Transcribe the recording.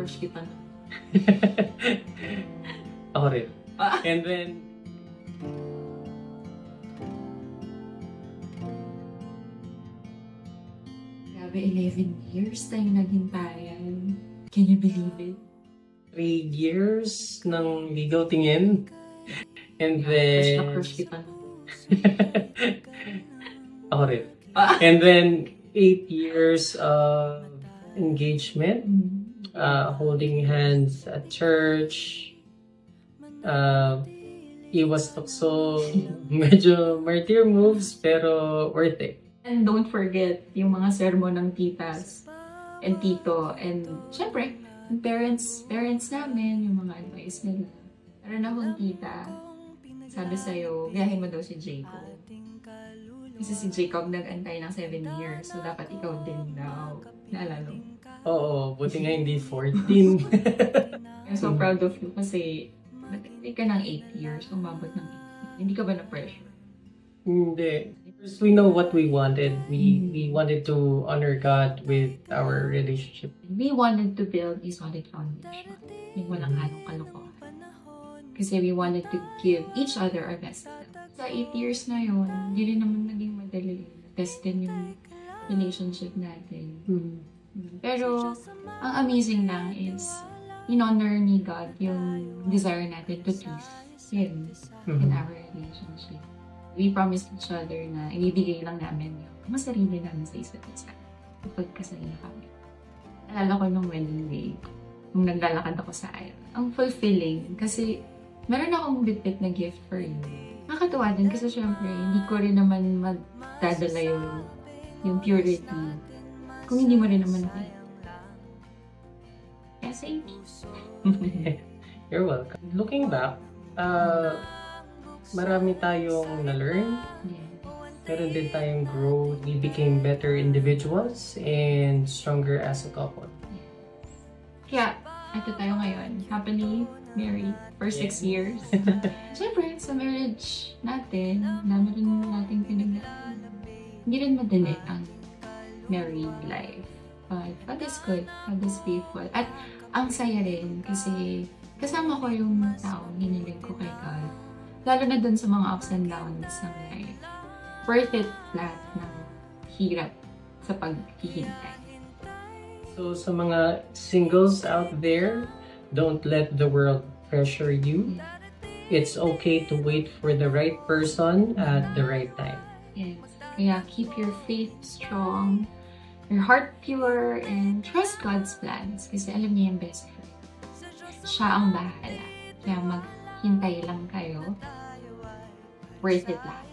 crush kita. Ako rin. And then, Grabe, 11 years tayong naghintayan. Can you believe it? 3 years ng ligaw tingin. And Crush na then, crush kita. ako rin. And then, 8 years of engagement, holding hands at church, iwas tukso, medyo martyr moves, pero worth it. And don't forget yung mga sermon ng titas and tito and syempre, yung parents namin, yung mga advice nila. Meron akong tita, sabi sa'yo, gayahin mo daw si Jacob. Kasi si Jacob nag-antay ng 7 years, so dapat ikaw din daw. Naalala mo? Oo, buti nga hindi 14. I'm so proud of you kasi nag-antay ka ng 8 years, umabot ng 8 years. Hindi ka ba na-pressure? Hindi. Because we know what we wanted. We wanted to honor God with our relationship. We wanted to build a solid foundation. Yung walang halong kalokohan. Kasi we wanted to give each other our best. Sa 8 years na yun, hindi rin naman naging madali. Test din yung relationship natin. Pero, ang amazing lang is, in-honor ni God yung desire natin to please Him in our relationship. We promised each other na ibibigay lang namin yung masarili namin sa isa't isa kapag kasal na kami. Alala ko nung wedding day, nung naglalakad ako sa aisle. Ang fulfilling kasi meron akong bit-bit na gift for you. Nakakatuwa din kasi syempre hindi ko rin naman magdadala yung purity kung hindi mo rin naman ako. Kaya thank you. You're welcome. Looking back, marami tayong na-learn. Meron din tayong grow. We became better individuals and stronger as a couple. Kaya, ito tayo ngayon. Happily married for 6 years. Siyempre, sa marriage natin, dami rin natin pinagdaan. Hindi rin madali ang married life. But God is good. God is faithful. At ang saya rin kasi kasama ko yung taong hinilig ko kay God. Lalo na dun sa mga ups and downs ng life. Worth it lahat ng hirap sa paghihintay. So sa mga singles out there, don't let the world pressure you. It's okay to wait for the right person at the right time. Yes. Kaya keep your faith strong, your heart pure, and trust God's plans kasi alam niya yung best for you. Siya ang bahala. Kaya maghintay lang kayo. Worth it lahat.